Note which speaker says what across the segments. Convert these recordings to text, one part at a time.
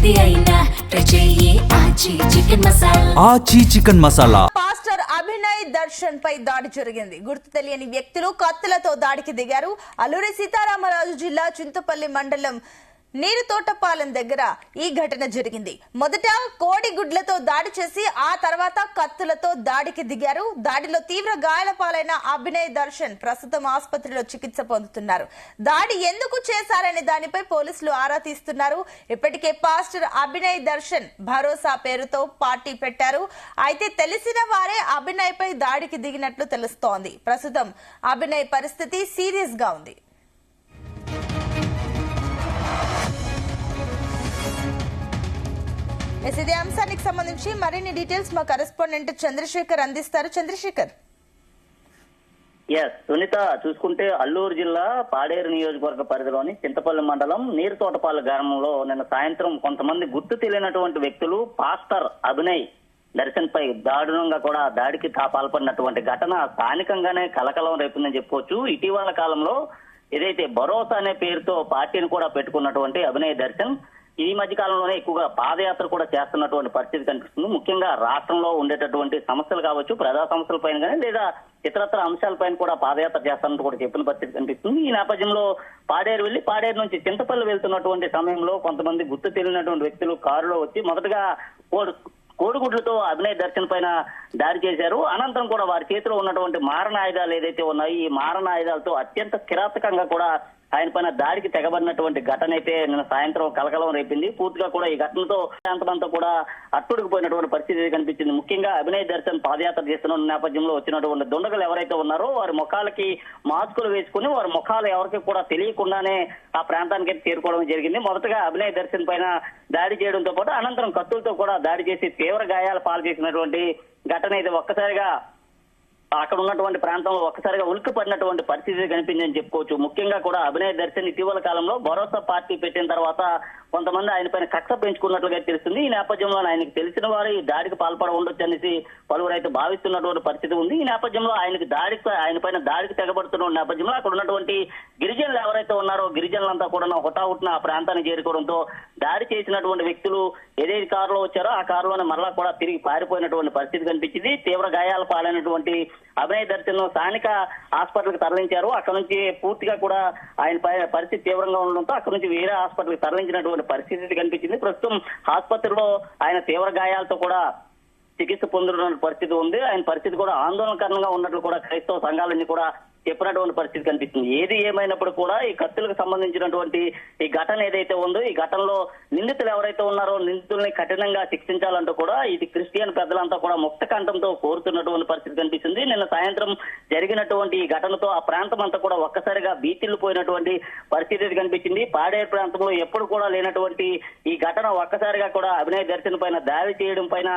Speaker 1: ఏది అయినా ట్రై చెయ్యి ఆచి చికెన్ మసాలా.
Speaker 2: ఆచి చికెన్ మసాలా.
Speaker 3: పాస్టర్ అభినయ్ దర్శన్ పై దాడి జరిగింది. గుర్తు తెలియని వ్యక్తులు కత్తులతో దాడికి దిగారు. అల్లూరి సీతారామరాజు జిల్లా చింతపల్లి మండలం నీరుతోటపాలెం దగ్గర ఈ ఘటన జరిగింది. మొదట కోడిగుడ్లతో దాడి చేసి ఆ తర్వాత కత్తులతో దాడికి దిగారు. దాడిలో తీవ్ర గాయాల పాలైన అభినయ్ దర్శన్ ప్రస్తుతం ఆసుపత్రిలో చికిత్స పొందుతున్నారు. దాడి ఎందుకు చేశారనే దానిపై పోలీసులు ఆరా తీస్తున్నారు. ఇప్పటికే పాస్టర్ అభినయ్ దర్శన్ భరోసా పేరుతో పార్టీ పెట్టారు. అయితే తెలిసిన వారే అభినయ్ పై దాడికి దిగినట్లు తెలుస్తోంది. ప్రస్తుతం అభినయ్ పరిస్థితి సీరియస్ గా ఉంది. ఇదే అంశానికి సంబంధించి మరిన్ని డీటెయిల్స్ మా కరెస్పాండెంట్ చంద్రశేఖర్ అందిస్తారు. చంద్రశేఖర్.
Speaker 4: సునీత, చూసుకుంటే అల్లూరు జిల్లా పాడేరు నియోజకవర్గ పరిధిలోని చింతపల్లి మండలం నీరుతోటపాలెం గ్రామంలో నిన్న సాయంత్రం కొంతమంది గుర్తు తెలియనటువంటి వ్యక్తులు పాస్టర్ అభినయ్ దర్శన్ పై దారుణంగా కూడా దాడికి పాల్పడినటువంటి ఘటన స్థానికంగానే కలకలం రేపిందని చెప్పుకోవచ్చు. ఇటీవల కాలంలో ఏదైతే భరోసా అనే పేరుతో పార్టీని కూడా పెట్టుకున్నటువంటి అభినయ్ దర్శన్ ఈ మధ్య కాలంలోనే ఎక్కువగా పాదయాత్ర కూడా చేస్తున్నటువంటి పరిస్థితి కనిపిస్తుంది. ముఖ్యంగా రాష్ట్రంలో ఉండేటటువంటి సమస్యలు కావచ్చు, ప్రజా సమస్యల పైన కానీ లేదా ఇతరత్ర అంశాలపైన కూడా పాదయాత్ర చేస్తానంటూ కూడా చెప్పిన పరిస్థితి కనిపిస్తుంది. ఈ నేపథ్యంలో పాడేరు నుంచి చింతపల్లి వెళ్తున్నటువంటి సమయంలో కొంతమంది గుర్తు తెలియనటువంటి వ్యక్తులు కారులో వచ్చి మొదటగా కోడిగుడ్లతో అభినయ్ దర్శన్ పైన దాడి చేశారు. అనంతరం కూడా వారి చేతిలో ఉన్నటువంటి మారణ ఆయుధాలు ఏదైతే ఉన్నాయో ఈ మారణ ఆయుధాలతో అత్యంత కిరాతకంగా కూడా ఆయన పైన దాడికి తెగబడినటువంటి ఘటన అయితే నిన్న సాయంత్రం కలకలం రేపింది. పూర్తిగా కూడా ఈ ఘటనతో ప్రాంతమంతా కూడా అట్టుడికిపోయినటువంటి పరిస్థితి కనిపించింది. ముఖ్యంగా అభినయ్ దర్శన్ పాదయాత్ర చేస్తున్న నేపథ్యంలో వచ్చినటువంటి దుండగులు ఎవరైతే ఉన్నారో వారి ముఖాలకి మాస్కులు వేసుకుని వారి ముఖాలు ఎవరికి కూడా తెలియకుండానే ఆ ప్రాంతానికి చేరుకోవడం జరిగింది. మొదటగా అభినయ్ దర్శన్ పైన దాడి చేయడంతో పాటు అనంతరం కత్తులతో కూడా దాడి చేసి తీవ్ర గాయాలు పాలు చేసినటువంటి ఘటన అయితే ఒక్కసారిగా అక్కడ ఉన్నటువంటి ప్రాంతంలో ఒక్కసారిగా ఉలిక్కి పడినటువంటి పరిస్థితి కనిపించిందని చెప్పుకోవచ్చు. ముఖ్యంగా కూడా అభినయ్ దర్శన్ ఇటీవల కాలంలో భరోసా పార్టీ పెట్టిన తర్వాత కొంతమంది ఆయన పైన కక్ష పెంచుకున్నట్లుగా తెలుస్తుంది. ఈ నేపథ్యంలో ఆయనకు తెలిసిన వారు ఈ దాడికి పాల్పడ ఉండొచ్చు అనేసి పలువురు అయితే భావిస్తున్నటువంటి పరిస్థితి ఉంది. ఈ నేపథ్యంలో ఆయన పైన దాడికి తెగబడుతున్న నేపథ్యంలో అక్కడ ఉన్నటువంటి గిరిజనులు ఎవరైతే ఉన్నారో గిరిజనులంతా కూడా హుటాహుటిన ఆ ప్రాంతానికి చేరుకోవడంతో దాడి చేసినటువంటి వ్యక్తులు ఏదైతే కారులో వచ్చారో ఆ కారులోనే మరలా కూడా తిరిగి పారిపోయినటువంటి పరిస్థితి కనిపించింది. తీవ్ర గాయాల పాలైనటువంటి అభినయ్ దర్శన్ స్థానిక హాస్పిటల్కి తరలించారు. అక్కడ నుంచి పూర్తిగా కూడా ఆయన పరిస్థితి తీవ్రంగా ఉండడంతో అక్కడ నుంచి వేరే హాస్పిటల్కి తరలించినటువంటి పరిస్థితి కనిపించింది. ప్రస్తుతం ఆసుపత్రిలో ఆయన తీవ్ర గాయాలతో కూడా చికిత్స పొందుతున్న పరిస్థితి ఉంది. ఆయన పరిస్థితి కూడా ఆందోళనకరంగా ఉన్నట్లు కూడా క్రైస్తవ సంఘాలన్నీ కూడా చెప్పినటువంటి పరిస్థితి కనిపిస్తుంది. ఏది ఏమైనప్పుడు కూడా ఈ కత్తులకు సంబంధించినటువంటి ఈ ఘటన ఏదైతే ఉందో ఈ ఘటనలో నిందితులు ఎవరైతే ఉన్నారో నిందితుల్ని కఠినంగా శిక్షించాలంటూ కూడా ఇది క్రిస్టియన్ పెద్దలంతా కూడా ముక్త కంఠంతో కోరుతున్నటువంటి పరిస్థితి కనిపిస్తుంది. నిన్న సాయంత్రం జరిగినటువంటి ఈ ఘటనతో ఆ ప్రాంతం అంతా కూడా ఒక్కసారిగా బీతిల్లిపోయినటువంటి పరిస్థితి కనిపించింది. పాడేరు ప్రాంతంలో ఎప్పుడు కూడా లేనటువంటి ఈ ఘటన ఒక్కసారిగా కూడా అభినయ్ దర్శన్ పైన దాడి చేయడం పైన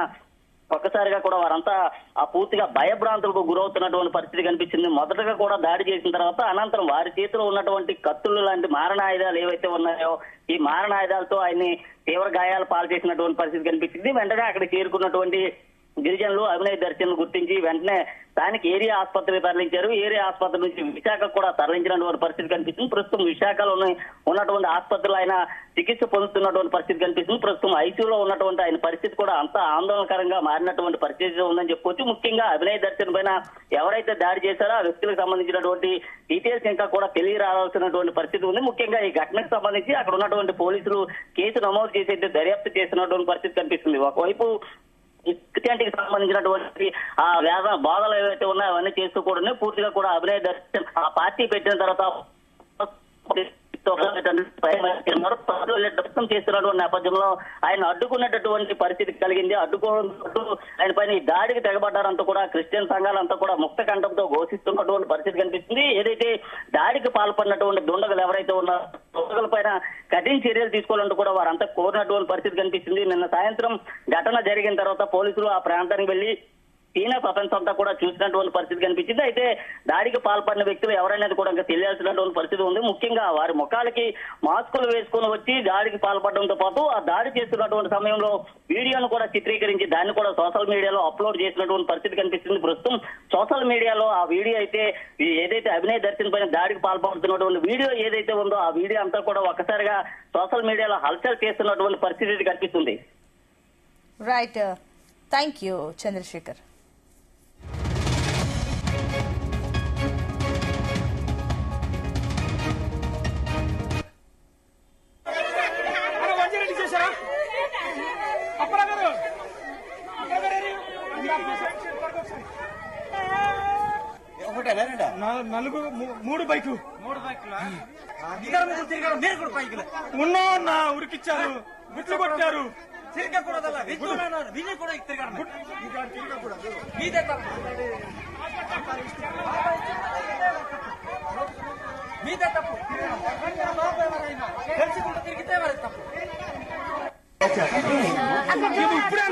Speaker 4: ఒక్కసారిగా కూడా వారంతా ఆ పూర్తిగా భయభ్రాంతులకు గురవుతున్నటువంటి పరిస్థితి కనిపించింది. మొదటగా కూడా దాడి చేసిన తర్వాత అనంతరం వారి చేతిలో ఉన్నటువంటి కత్తులు లాంటి మారణ ఆయుధాలు ఏవైతే ఉన్నాయో ఈ మారణ ఆయుధాలతో ఆయన్ని తీవ్ర గాయాలు పాలు చేసినటువంటి పరిస్థితి కనిపించింది. వెంటనే అక్కడ చేరుకున్నటువంటి గిరిజనులు అభినయ్ దర్శన్ గుర్తించి వెంటనే స్థానిక ఏరియా ఆసుపత్రికి తరలించారు. ఏరియా ఆసుపత్రి నుంచి విశాఖ కూడా తరలించినటువంటి పరిస్థితి కనిపిస్తుంది. ప్రస్తుతం విశాఖలో ఉన్నటువంటి ఆసుపత్రిలో ఆయన చికిత్స పొందుతున్నటువంటి పరిస్థితి కనిపిస్తుంది. ప్రస్తుతం ఐసీయూలో ఉన్నటువంటి ఆయన పరిస్థితి కూడా అంత ఆందోళనకరంగా మారినటువంటి పరిస్థితి ఉందని చెప్పుకోవచ్చు. ముఖ్యంగా అభినయ్ దర్శన్ పైన ఎవరైతే దాడి చేశారో ఆ వ్యక్తులకు సంబంధించినటువంటి డీటెయిల్స్ ఇంకా కూడా తెలియరావాల్సినటువంటి పరిస్థితి ఉంది. ముఖ్యంగా ఈ ఘటనకు సంబంధించి అక్కడ ఉన్నటువంటి పోలీసులు కేసు నమోదు చేసి దర్యాప్తు చేస్తున్నటువంటి పరిస్థితి కనిపిస్తుంది. ఒకవైపు క్రిస్టియానిటీకి సంబంధించినటువంటి ఆ బాధలు ఏవైతే ఉన్నాయో అవన్నీ చేస్తూ కూడా పూర్తిగా కూడా అభినయ్ దర్శన్ ఆ పార్టీ పెట్టిన తర్వాత చేస్తున్నటువంటి నేపథ్యంలో ఆయన అడ్డుకున్నటువంటి పరిస్థితి కలిగింది. అడ్డుకోవడంతో ఆయన పైన ఈ దాడికి తెగబడ్డారంతా కూడా క్రిస్టియన్ సంఘాలంతా కూడా ముక్త కంఠంతో ఘోషిస్తున్నటువంటి పరిస్థితి కనిపిస్తుంది. ఏదైతే దాడికి పాల్పడినటువంటి దుండగులు ఎవరైతే ఉన్నారో దుండగుల పైన కఠిన చర్యలు తీసుకోవాలంటూ కూడా వారంతా కోరినటువంటి పరిస్థితి కనిపిస్తుంది. నిన్న సాయంత్రం ఘటన జరిగిన తర్వాత పోలీసులు ఆ ప్రాంతానికి వెళ్లి సీనియర్ ప్రపంచం అంతా కూడా చూసినటువంటి పరిస్థితి కనిపించింది. అయితే దాడికి పాల్పడిన వ్యక్తులు ఎవరనేది కూడా ఇంకా తెలియాల్సినటువంటి పరిస్థితి ఉంది. ముఖ్యంగా వారి ముఖాలకి మాస్కులు వేసుకుని వచ్చి దాడికి పాల్పడడంతో పాటు ఆ దాడి చేస్తున్నటువంటి సమయంలో వీడియోను కూడా చిత్రీకరించి దాన్ని కూడా సోషల్ మీడియాలో అప్లోడ్ చేసినటువంటి పరిస్థితి కనిపిస్తుంది. ప్రస్తుతం సోషల్ మీడియాలో ఆ వీడియో అయితే ఏదైతే అభినయ్ దర్శన్ పైన దాడికి పాల్పడుతున్నటువంటి వీడియో ఏదైతే ఉందో ఆ వీడియో అంతా కూడా ఒక్కసారిగా సోషల్ మీడియాలో హల్చల్ చేస్తున్నటువంటి పరిస్థితి కనిపిస్తుంది.
Speaker 3: Right, thank you Chandrasekhar.
Speaker 2: నలుగురు మూడు బైకులు ఉన్నా ఉరికిచ్చారు, గుట్లు కొట్టారు.
Speaker 5: మీదే తప్పు తెలుసుకుంటూ తిరిగితే మరి తప్పు.
Speaker 2: ఇప్పుడే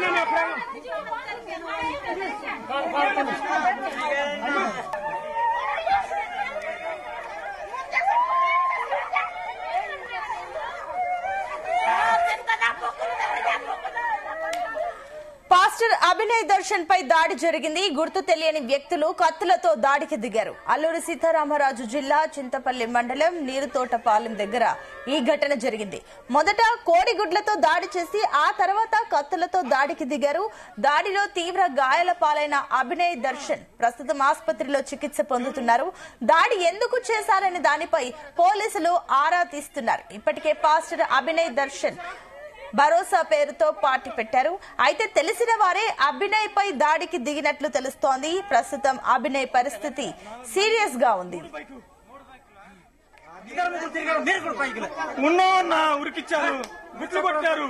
Speaker 3: పాస్టర్ అభినయ్ దర్శన్ పై దాడి జరిగింది. గుర్తు తెలియని వ్యక్తులు కత్తులతో దాడికి దిగారు. అల్లూరి సీతారామరాజు జిల్లా చింతపల్లి మండలం నీరుతోటపాలెం దగ్గర ఈ ఘటన జరిగింది. మొదట కోడిగుడ్లతో దాడి చేసి ఆ తర్వాత కత్తులతో దాడికి దిగారు. దాడిలో తీవ్ర గాయాల పాలైన అభినయ్ దర్శన్ ప్రస్తుతం ఆసుపత్రిలో చికిత్స పొందుతున్నారు. దాడి ఎందుకు చేశారనే దానిపై పోలీసులు ఆరా తీస్తున్నారు. ఇప్పటికే పాస్టర్ అభినయ్ దర్శన్ భరోసా పేరుతో పార్టీ పెట్టారు. అయితే తెలిసిన వారే అభినయ్ పై దాడికి దిగినట్లు తెలుస్తోంది. ప్రస్తుతం అభినయ్ పరిస్థితి సీరియస్ గా ఉంది.
Speaker 2: ఉన్నా ఉరికిచ్చారు, గుట్లు కొట్టారు.